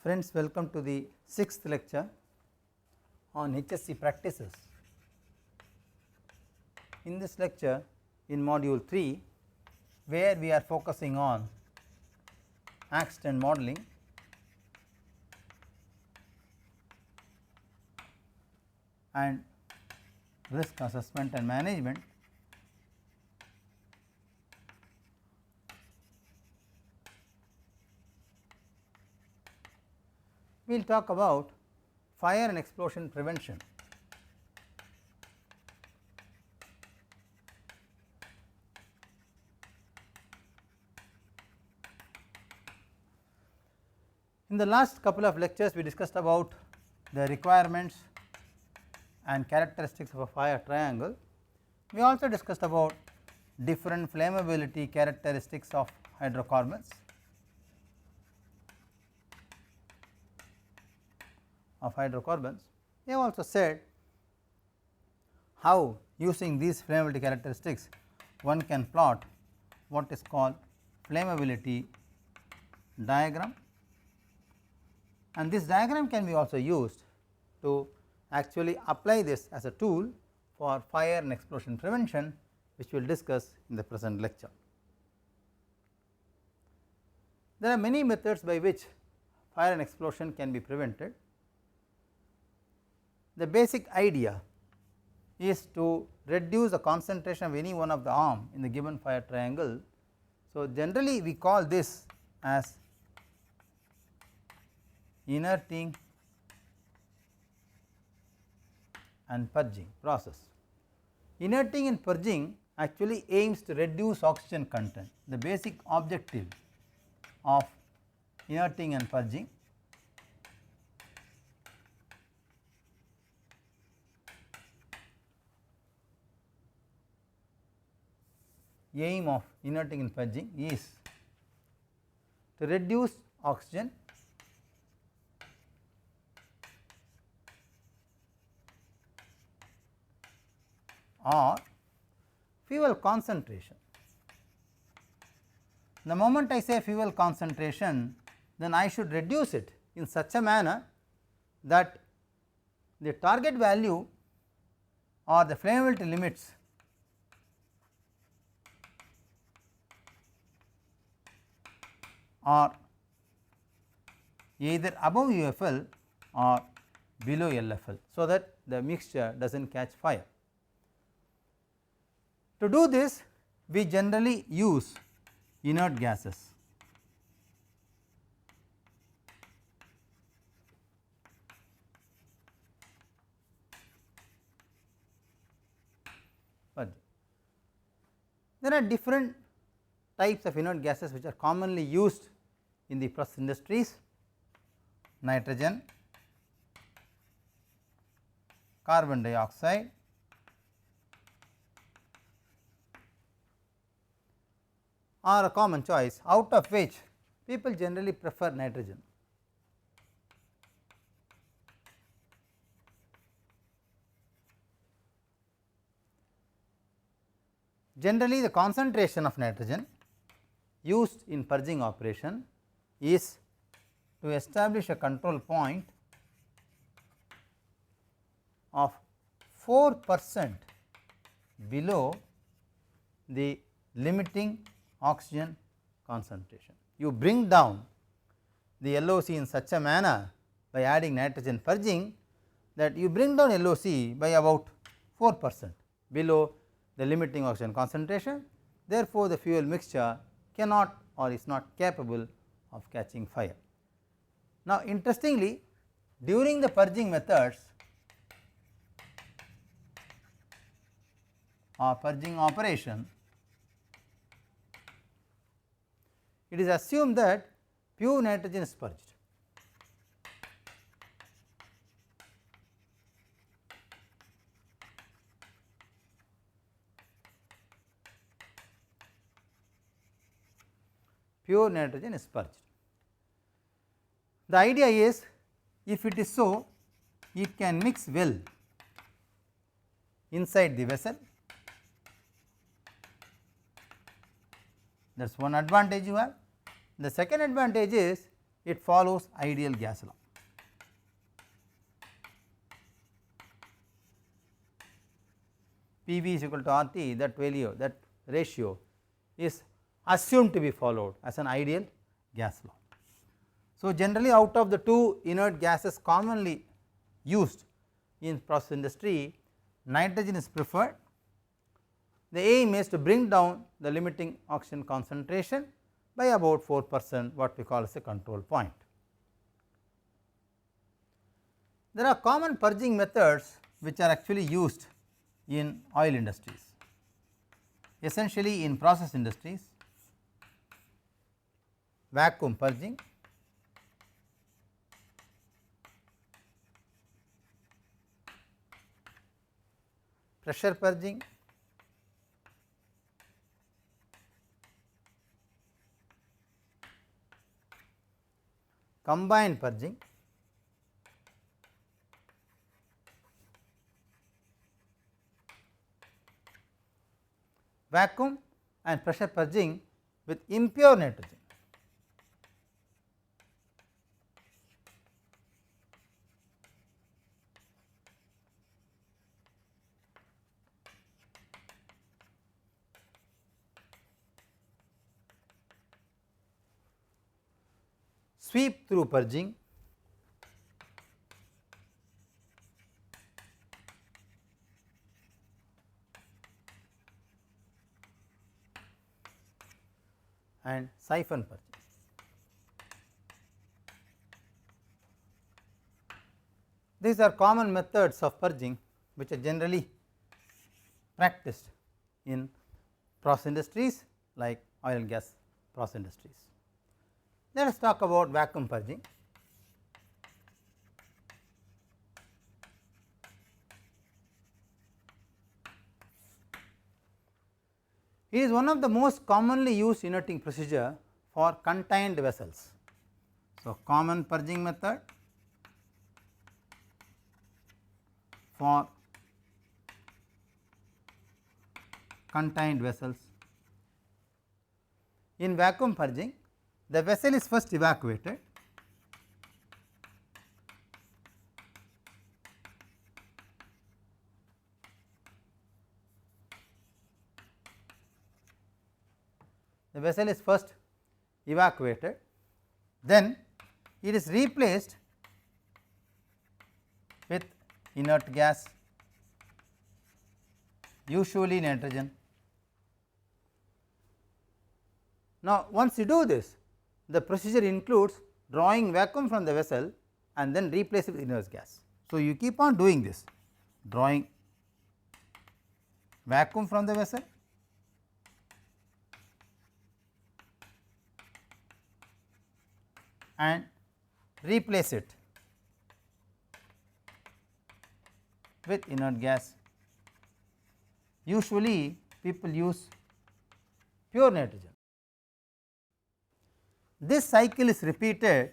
Friends, welcome to the 6th lecture on HSC practices. In this lecture, in module 3, where we are focusing on accident modeling, and risk assessment and management, we will talk about fire and explosion prevention. In the last couple of lectures, we discussed about the requirements and characteristics of a fire triangle. We also discussed about different flammability characteristics of hydrocarbons. We have also said how using these flammability characteristics one can plot what is called flammability diagram, and this diagram can be also used to actually apply this as a tool for fire and explosion prevention, which we will discuss in the present lecture. There are many methods by which fire and explosion can be prevented. The basic idea is to reduce the concentration of any one of the arm in the given fire triangle. So, generally we call this as inerting and purging process. Inerting and purging actually aims to reduce oxygen content. The basic objective of inerting and purging aim of inerting and purging is to reduce oxygen or fuel concentration. The moment I say fuel concentration, then I should reduce it in such a manner that the target value or the flammability limits are either above UFL or below LFL, so that the mixture does not catch fire. To do this, we generally use inert gases. There are different types of inert gases which are commonly used in the process industries: nitrogen, carbon dioxide, are a common choice, out of which people generally prefer nitrogen. Generally, the concentration of nitrogen used in purging operation is to establish a control point of 4% below the limiting oxygen concentration. You bring down the LOC in such a manner by adding nitrogen purging that you bring down LOC by about 4% below the limiting oxygen concentration. Therefore, the fuel mixture cannot or is not capable of catching fire. Now, interestingly, during the purging methods or purging operation, it is assumed that pure nitrogen is purged. Pure nitrogen is purged. The idea is, if it is so, it can mix well inside the vessel. That is one advantage you have. The second advantage is it follows ideal gas law. PV is equal to RT, that value, that ratio is assumed to be followed as an ideal gas law. So, generally out of the two inert gases commonly used in process industry, nitrogen is preferred. The aim is to bring down the limiting oxygen concentration by about 4%, what we call as a control point. There are common purging methods which are actually used in oil industries, essentially in process industries: vacuum purging, pressure purging, combined purging, vacuum and pressure purging with impure nitrogen. Sweep through purging, and siphon purging. These are common methods of purging which are generally practiced in process industries like oil and gas process industries. Let us talk about vacuum purging. It is one of the most commonly used inerting procedure for contained vessels. So, common purging method for contained vessels. In vacuum purging, the vessel is first evacuated, then it is replaced with inert gas, usually nitrogen. Now, once you do this, the procedure includes drawing vacuum from the vessel and then replace it with inert gas. So, you keep on doing this, drawing vacuum from the vessel, and replace it with inert gas. Usually people use pure nitrogen. This cycle is repeated,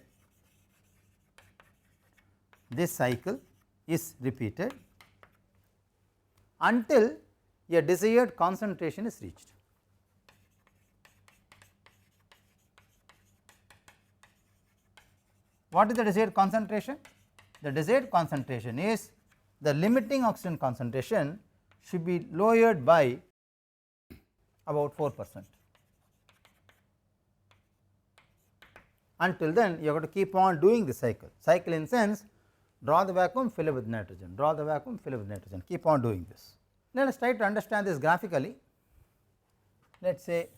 until a desired concentration is reached. What is the desired concentration? The desired concentration is the limiting oxygen concentration should be lowered by about 4%. Until then, you have to keep on doing the cycle. Cycle in sense, draw the vacuum, fill it with nitrogen, draw the vacuum, fill it with nitrogen, keep on doing this. Let us try to understand this graphically. Let us say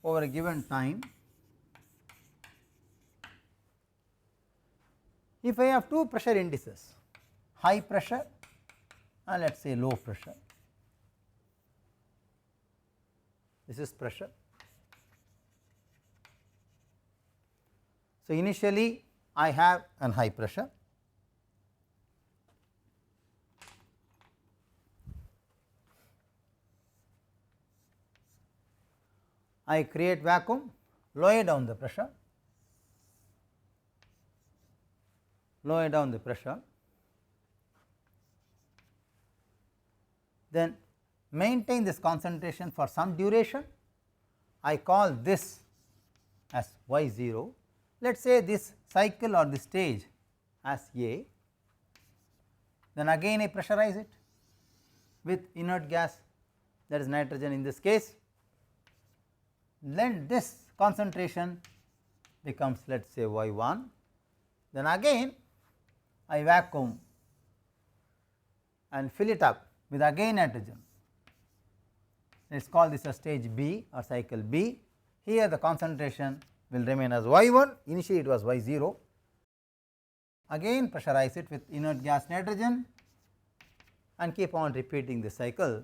over a given time, if I have two pressure indices, high pressure and let us say low pressure, this is pressure. So, initially I have an high pressure, I create vacuum, lower down the pressure, then maintain this concentration for some duration. I call this as y0, Let us say this cycle or this stage as A, then again I pressurize it with inert gas, that is nitrogen in this case, then this concentration becomes, let us say, Y1, then again I vacuum and fill it up with again nitrogen. Let us call this a stage B or cycle B. Here the concentration will remain as Y1, initially it was Y0, again pressurize it with inert gas nitrogen and keep on repeating the cycle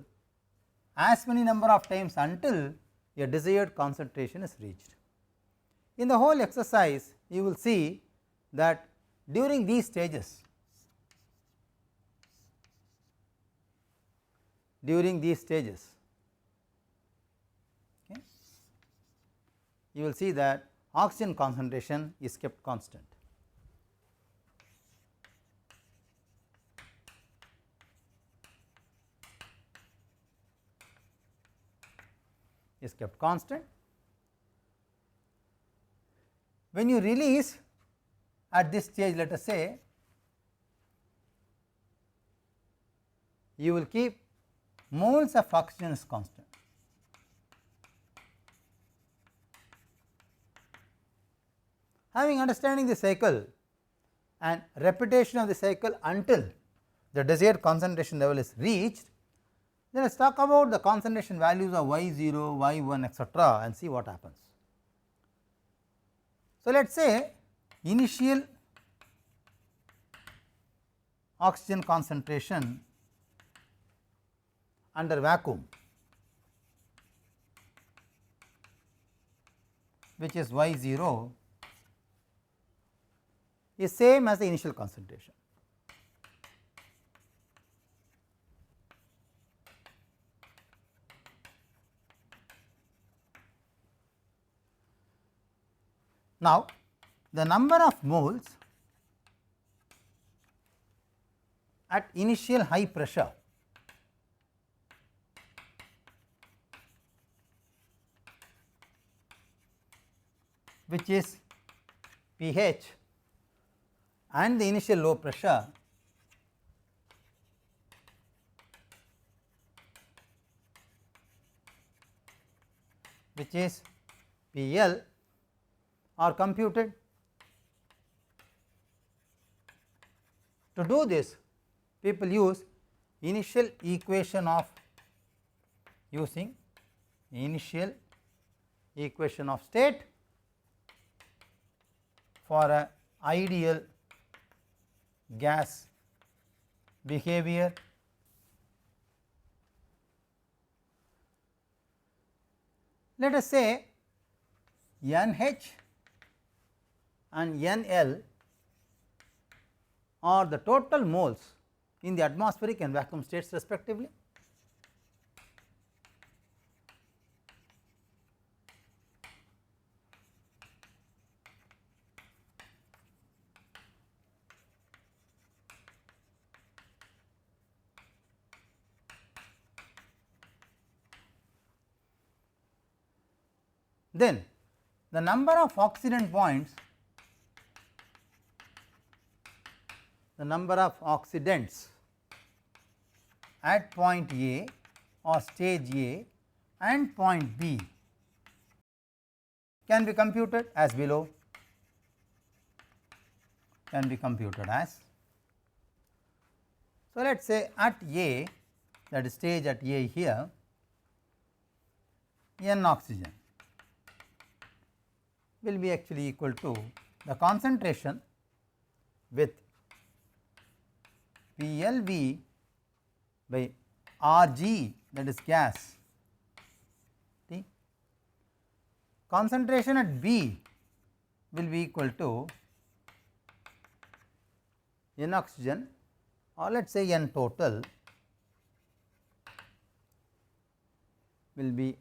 as many number of times until a desired concentration is reached. In the whole exercise you will see that during these stages, okay, you will see that oxygen concentration is kept constant. When you release at this stage, let us say, you will keep moles of oxygen is constant. Having understanding the cycle and repetition of the cycle until the desired concentration level is reached, then let us talk about the concentration values of Y0, Y1, etc., and see what happens. So, let us say initial oxygen concentration under vacuum, which is Y0, is same as the initial concentration. Now, the number of moles at initial high pressure which is pH and the initial low pressure which is PL are computed. To do this, people use initial equation of state for a ideal gas behavior. Let us say NH and NL are the total moles in the atmospheric and vacuum states respectively. Then the number of oxidant points, the number of oxidants at point A or stage A and point B can be computed as below, So, let us say at A, that is stage at A here, N oxygen will be actually equal to the concentration with PLV by Rg, that is gas. T. Concentration at B will be equal to N oxygen, or let us say N total will be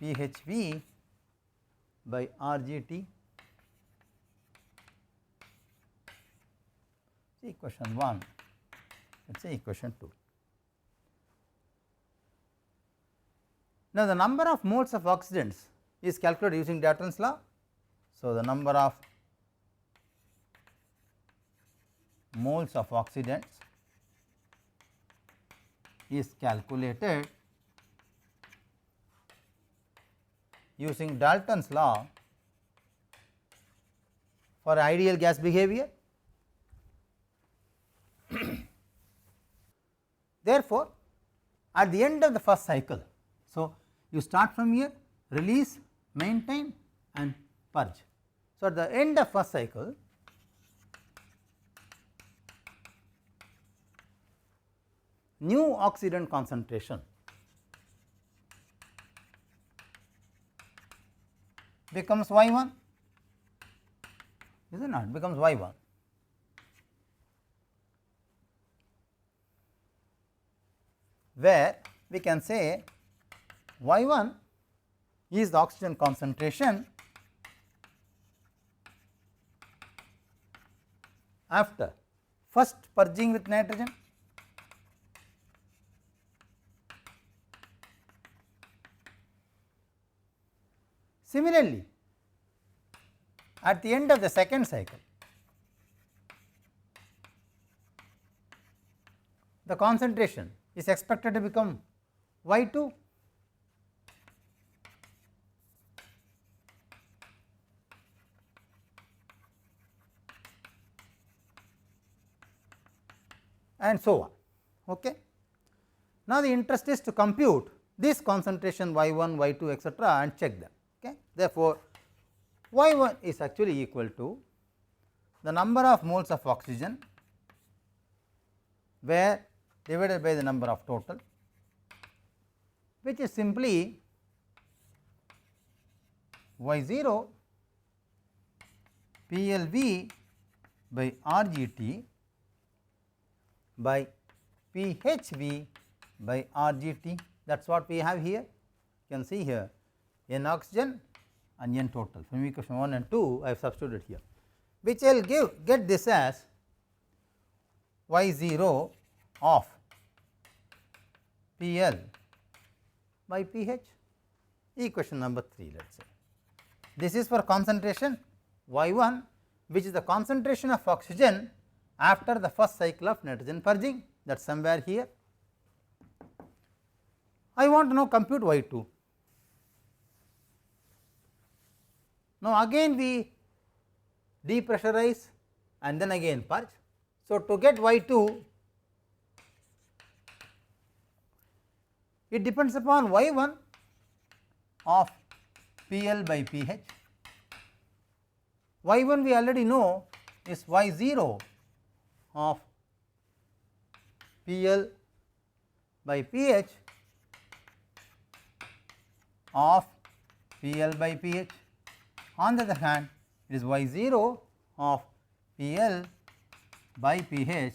PHV by Rgt. Equation 1, let us say equation 2. Now, the number of moles of oxidants is calculated using Dalton's law. So, the number of moles of oxidants is calculated using Dalton's law for ideal gas behavior. Therefore, at the end of the first cycle, so you start from here, release, maintain and purge. So, at the end of first cycle, new oxidant concentration becomes Y1, is it not, becomes Y1. Where we can say Y1 is the oxygen concentration after first purging with nitrogen, similarly at the end of the second cycle, the concentration is expected to become Y2. And so on. Okay. Now, the interest is to compute this concentration Y1, Y2 etcetera and check them. Okay. Therefore, Y1 is actually equal to the number of moles of oxygen where divided by the number of total, which is simply Y0 PLV by RGT by PHV by RGT. That is what we have here. You can see here N oxygen and N total from equation 1 and 2 I have substituted here, which I will get this as Y0 of PL by pH, equation number 3 let us say. This is for concentration Y1, which is the concentration of oxygen after the first cycle of nitrogen purging, that is somewhere here. I want to now compute Y2. Now, again we depressurize and then again purge. So, to get Y2, it depends upon Y1 of PL by pH. Y1 we already know is Y0 of PL by pH of PL by pH. On the other hand, it is Y0 of PL by pH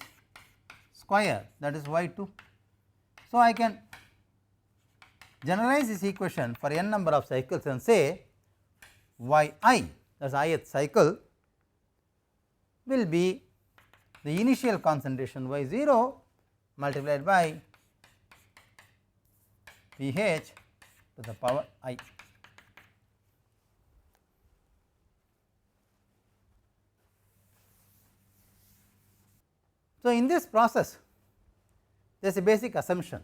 square, that is Y2. So, I can generalize this equation for n number of cycles and say Y I, that is ith cycle, will be the initial concentration Y0 multiplied by pH to the power I. So, in this process there is a basic assumption.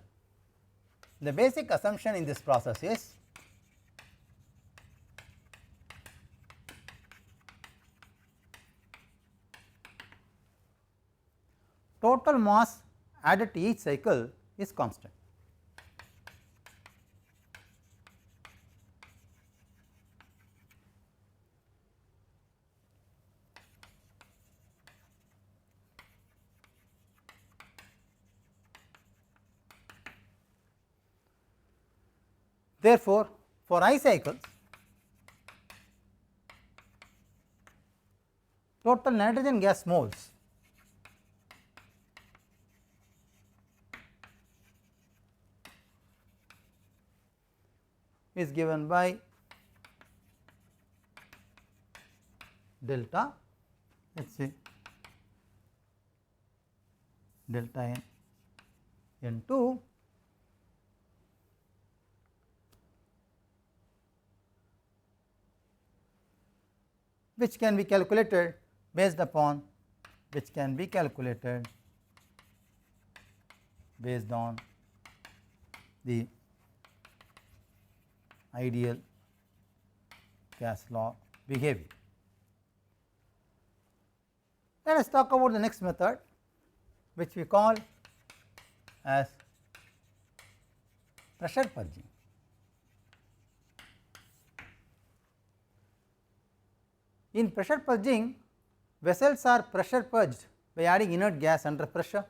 The basic assumption in this process is total mass added to each cycle is constant. Therefore, for I cycles, total nitrogen gas moles is given by delta, let us say delta n N2 which can be calculated based on the ideal gas law behavior. Let us talk about the next method, which we call as pressure purging. In pressure purging, vessels are pressure purged by adding inert gas under pressure.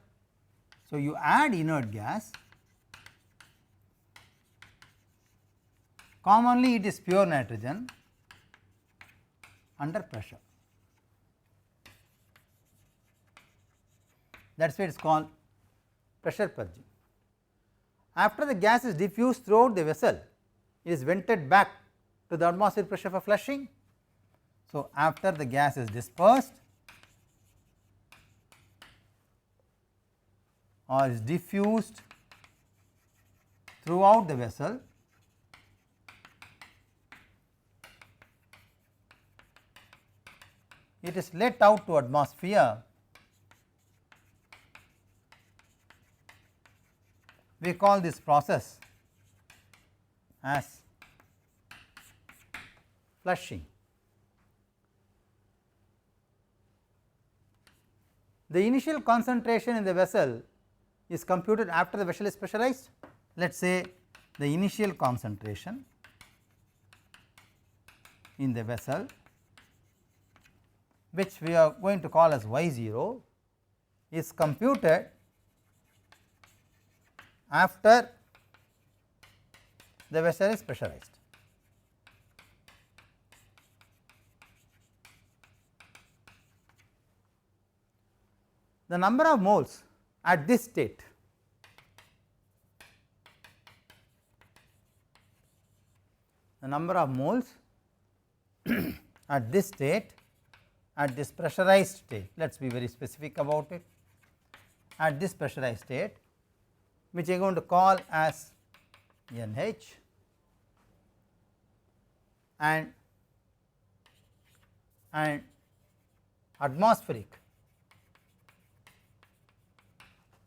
So, you add inert gas, commonly it is pure nitrogen under pressure. That is why it is called pressure purging. After the gas is diffused throughout the vessel, it is vented back to the atmospheric pressure for flushing. So, after the gas is dispersed or is diffused throughout the vessel, it is let out to atmosphere. We call this process as flushing. The initial concentration in the vessel is computed after the vessel is pressurized. Let us say the initial concentration in the vessel, which we are going to call as Y0, is computed after the vessel is pressurized. The number of moles at this state at this pressurized state, let us be very specific about it, at this pressurized state, which I am going to call as NH, and atmospheric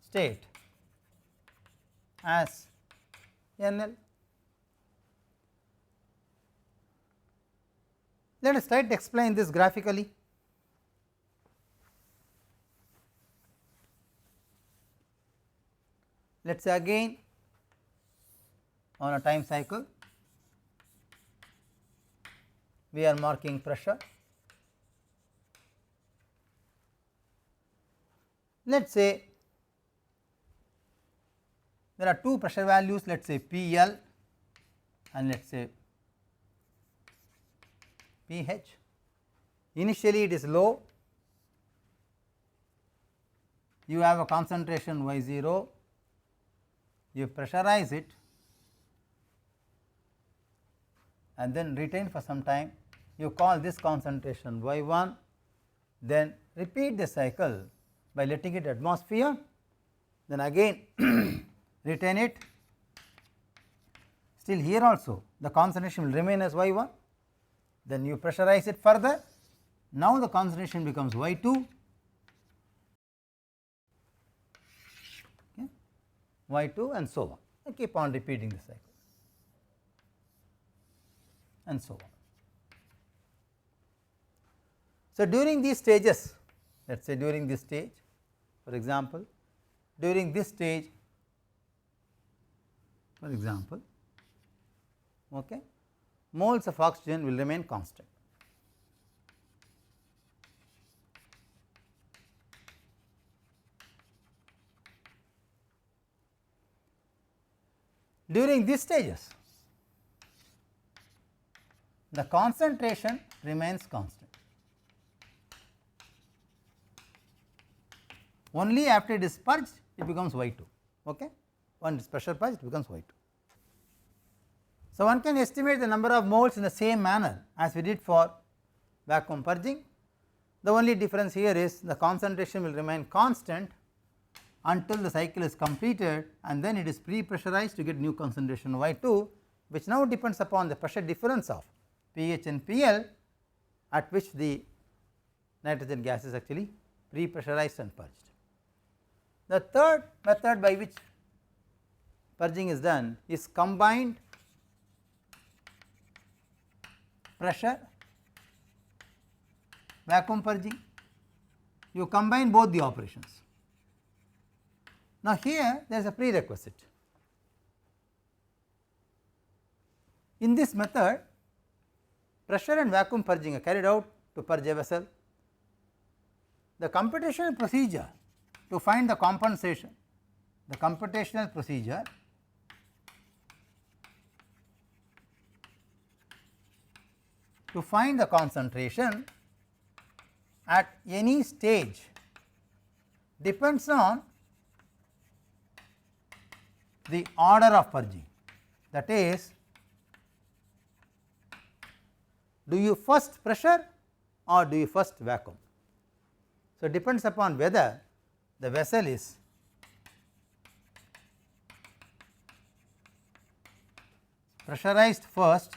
state as NL. Let us try to explain this graphically. Let us say again on a time cycle, we are marking pressure. Let us say there are two pressure values, let us say PL and let us say pH. Initially it is low, you have a concentration Y0, you pressurize it and then retain for some time, you call this concentration Y1, then repeat the cycle by letting it atmosphere, then again retain it. Still here also the concentration will remain as Y1, then you pressurize it further, now the concentration becomes Y2, okay, Y2 and so on. I keep on repeating the cycle and so on. So, during these stages, let us say during this stage, for example, during this stage, for example, okay, moles of oxygen will remain constant. During these stages, the concentration remains constant. Only after it is purged, it becomes Y2. Okay? When it is pressure purged, it becomes Y2. So, one can estimate the number of moles in the same manner as we did for vacuum purging. The only difference here is the concentration will remain constant until the cycle is completed, and then it is pre-pressurized to get new concentration Y2, which now depends upon the pressure difference of pH and PL at which the nitrogen gas is actually pre-pressurized and purged. The third method by which purging is done is combined pressure vacuum purging. You combine both the operations. Now, here there is a prerequisite. In this method, pressure and vacuum purging are carried out to purge a vessel. The computational procedure to find the compensation, the computational procedure to find the concentration at any stage depends on the order of purging. That is, do you first pressure or do you first vacuum? So, it depends upon whether the vessel is pressurized first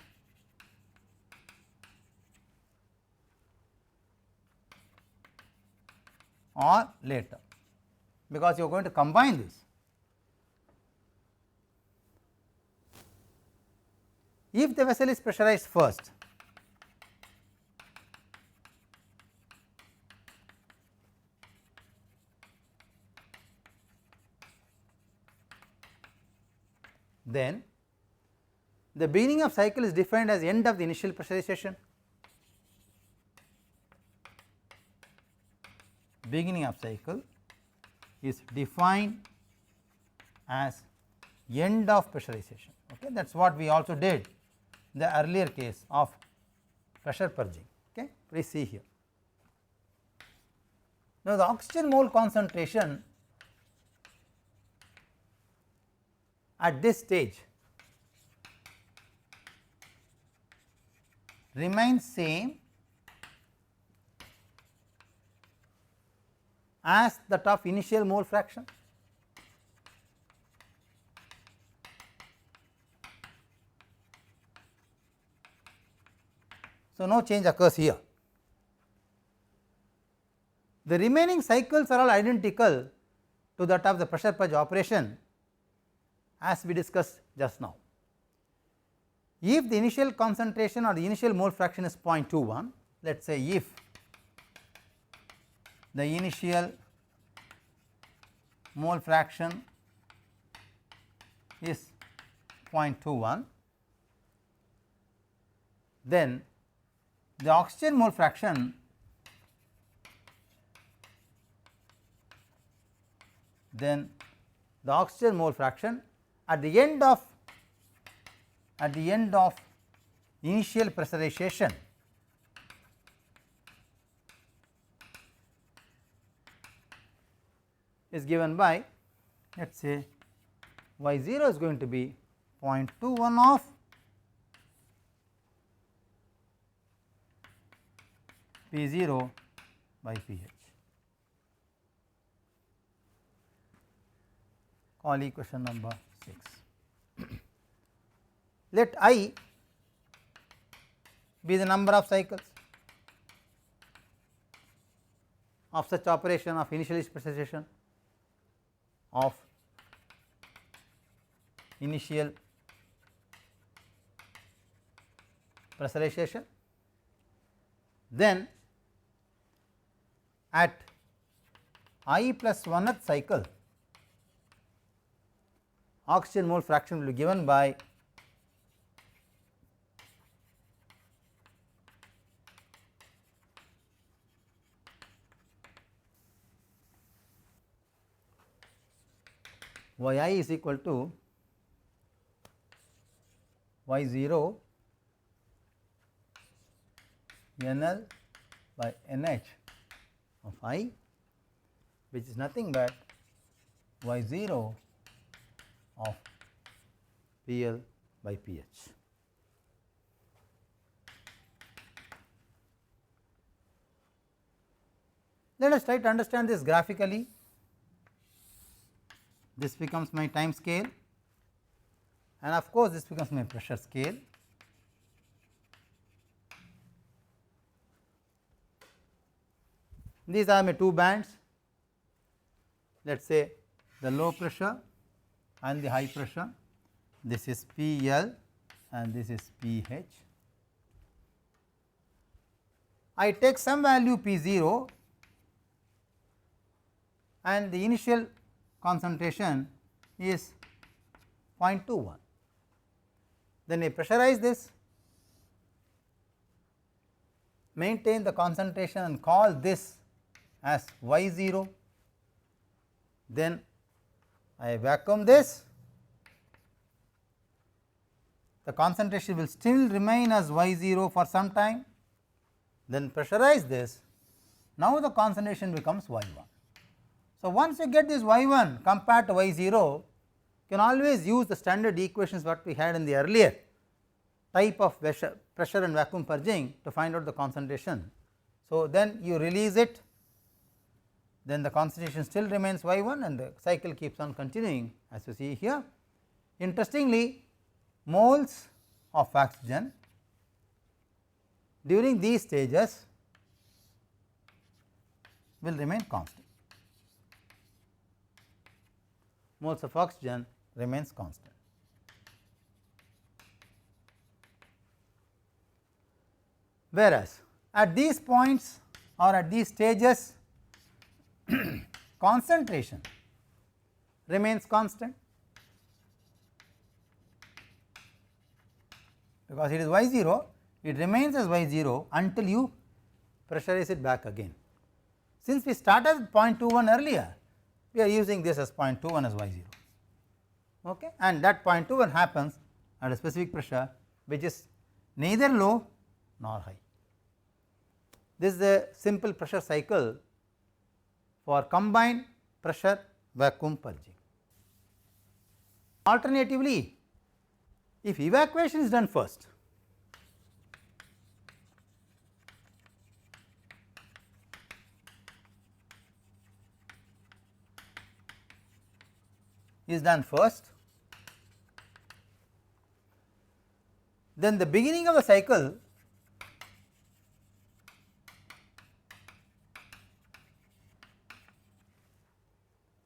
or later, because you are going to combine this. If the vessel is pressurized first, then the beginning of cycle is defined as end of the initial pressurization. Beginning of cycle is defined as end of pressurization. Okay, that is what we also did in the earlier case of pressure purging. Okay, please see here. Now, the oxygen mole concentration at this stage remains same as that of initial mole fraction. So, no change occurs here. The remaining cycles are all identical to that of the pressure purge operation as we discussed just now. If the initial concentration or the initial mole fraction is 0.21, let us say if the initial mole fraction is 0.21, then the oxygen mole fraction at the end of initial pressurization is given by, let us say y 0 is going to be 0.21 of P 0 by P h. Call equation number 6. Let I be the number of cycles of such operation of initial pressurization of initial pressurization, then at I plus 1th cycle oxygen mole fraction will be given by y I is equal to y 0 N L by N H of I, which is nothing but y 0 of P L by P H. Let us try to understand this graphically. This becomes my time scale, and of course, this becomes my pressure scale. These are my two bands, let us say the low pressure and the high pressure. This is PL and this is PH. I take some value P0 and the initial concentration is 0.21. Then I pressurize this, maintain the concentration and call this as Y0. Then I vacuum this, the concentration will still remain as Y0 for some time, then pressurize this, now the concentration becomes Y1. So, once you get this Y1 compared to Y0, you can always use the standard equations what we had in the earlier type of pressure and vacuum purging to find out the concentration. So, then you release it, then the concentration still remains Y1 and the cycle keeps on continuing as you see here. Interestingly, moles of oxygen during these stages will remain constant. Moles of oxygen remains constant. Whereas, at these points or at these stages concentration remains constant, because it is Y0, it remains as Y0 until you pressurize it back again. Since we started with 0.21 earlier, we are using this as 0.21 as Y0, okay, and that 0.21 happens at a specific pressure which is neither low nor high. This is a simple pressure cycle for combined pressure vacuum purging. Alternatively, if evacuation is done first, then the beginning of the cycle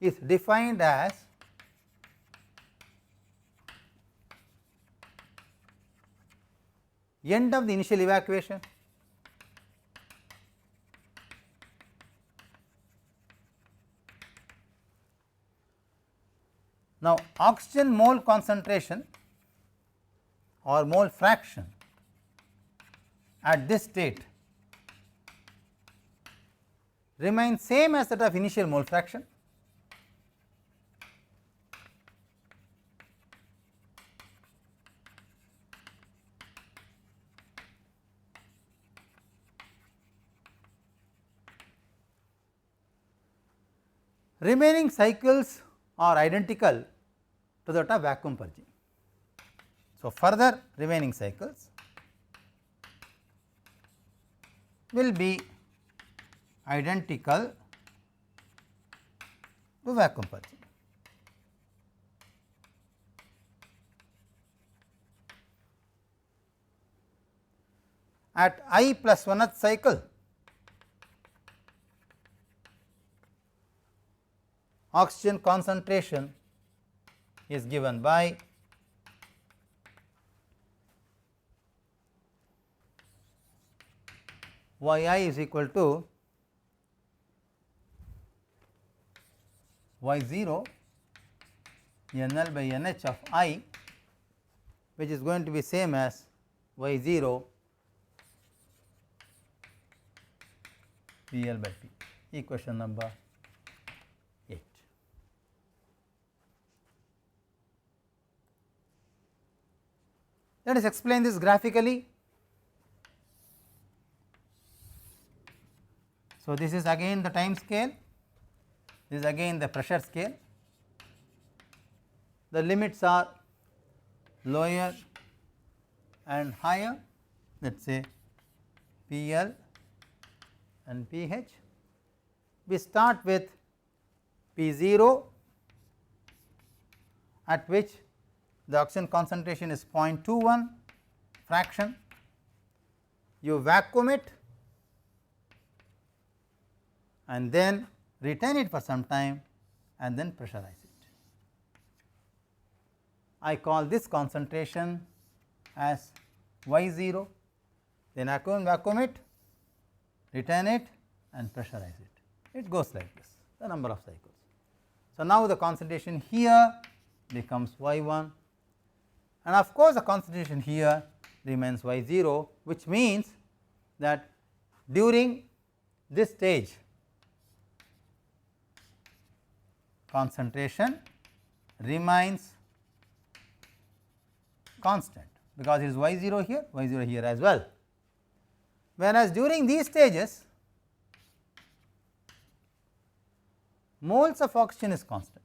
is defined as end of the initial evacuation. Now, oxygen mole concentration or mole fraction at this state remains same as that of initial mole fraction. Remaining cycles are identical to that of vacuum purging. So, further remaining cycles will be identical to vacuum purging. At I plus 1th cycle, oxygen concentration is given by Y I is equal to Y0 NL by NH of I, which is going to be same as Y0 PL by P, equation number 8. Let us explain this graphically. So, this is again the time scale, this is again the pressure scale. The limits are lower and higher, let us say PL and PH. We start with P0, at which the oxygen concentration is 0.21 fraction. You vacuum it, and then retain it for some time and then pressurize it. I call this concentration as Y 0, then vacuum it, retain it and pressurize it. It goes like this, the number of cycles. So, now the concentration here becomes Y 1, and of course, the concentration here remains Y 0, which means that during this stage concentration remains constant, because it is Y 0 here, Y 0 here as well. Whereas, during these stages moles of oxygen is constant.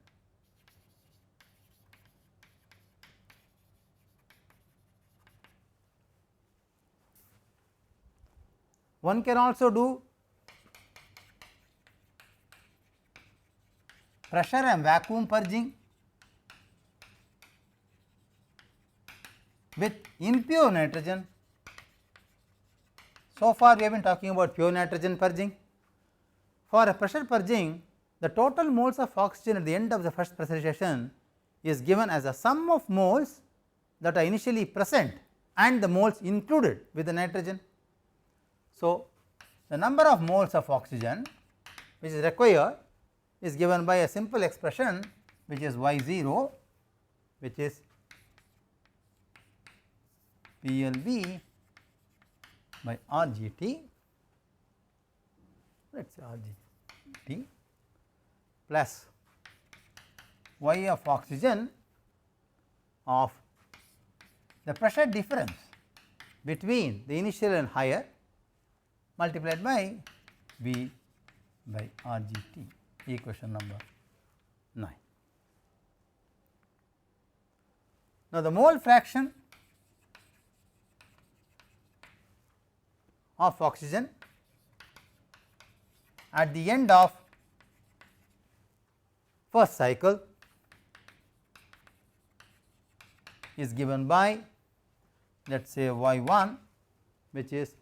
One can also do pressure and vacuum purging with impure nitrogen. So far we have been talking about pure nitrogen purging. For a pressure purging, the total moles of oxygen at the end of the first pressurization is given as a sum of moles that are initially present and the moles included with the nitrogen. So, the number of moles of oxygen which is required is given by a simple expression which is Y 0, which is PLV by RGT, let us say RGT plus Y of oxygen of the pressure difference between the initial and higher multiplied by V by RGT, equation number 9. Now, the mole fraction of oxygen at the end of first cycle is given by, let us say Y 1, which is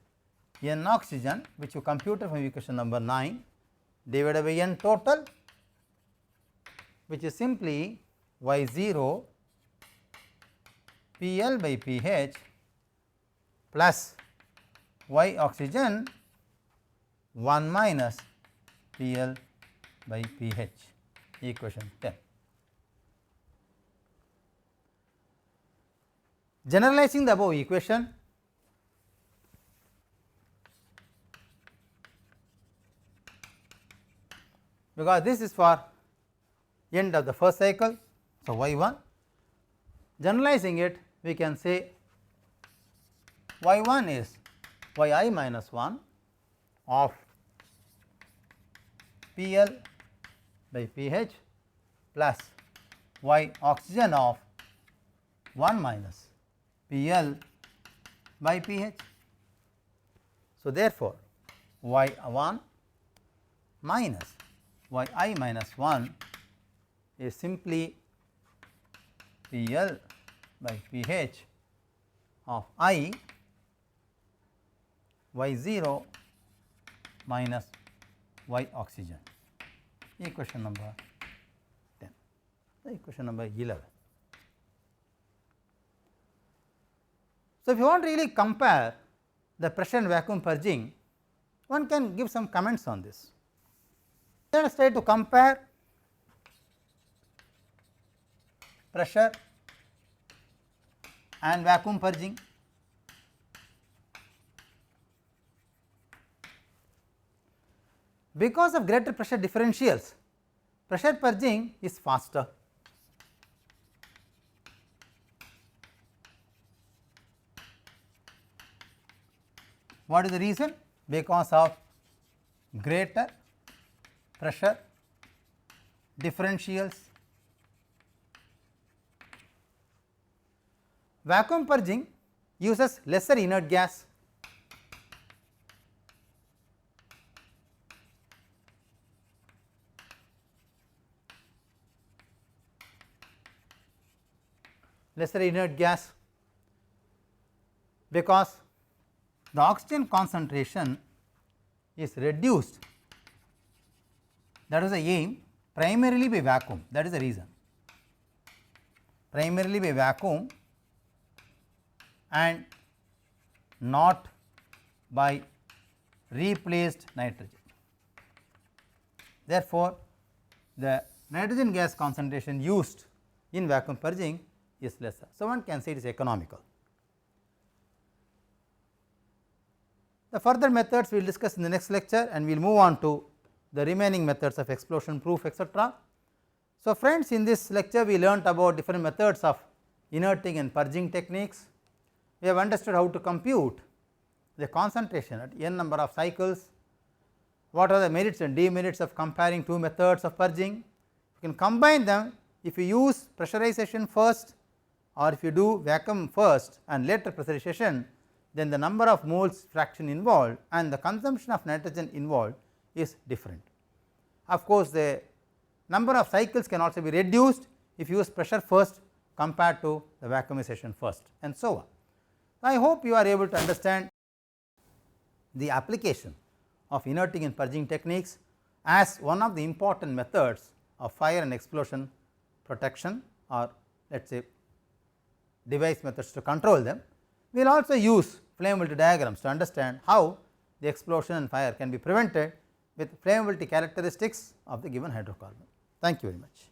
N oxygen, which you computed from equation number 9, divided by N total, which is simply Y 0 PL by pH plus Y oxygen 1 minus PL by pH, equation 10. Generalizing the above equation, because this is for end of the first cycle. So, Y 1, generalizing it, we can say Y 1 is Y I minus 1 of PL by pH plus Y oxygen of 1 minus PL by pH. So, therefore, Y 1 minus Y I minus 1 is simply PL by pH of I Y 0 minus Y oxygen, equation number 10, the equation number 11. So, if you want to really compare the pressure and vacuum purging, one can give some comments on this. Let us try to compare pressure and vacuum purging. Because of greater pressure differentials, pressure purging is faster. What is the reason? Because of greater pressure differentials. Vacuum purging uses lesser inert gas. Lesser inert gas because the oxygen concentration is reduced that was the aim, primarily by vacuum, that is the reason, primarily by vacuum and not by replaced nitrogen. Therefore, the nitrogen gas concentration used in vacuum purging is lesser. So, one can say it is economical. The further methods we will discuss in the next lecture, and we will move on to the remaining methods of explosion proof, etc. So, friends, in this lecture we learnt about different methods of inerting and purging techniques. We have understood how to compute the concentration at n number of cycles, what are the merits and demerits of comparing two methods of purging. You can combine them if you use pressurization first, or if you do vacuum first and later pressurization, then the number of moles fraction involved and the consumption of nitrogen involved is different. Of course, the number of cycles can also be reduced if you use pressure first compared to the vacuumization first, and so on. I hope you are able to understand the application of inerting and purging techniques as one of the important methods of fire and explosion protection, or let us say device methods to control them. We will also use flammability diagrams to understand how the explosion and fire can be prevented with flammability characteristics of the given hydrocarbon. Thank you very much.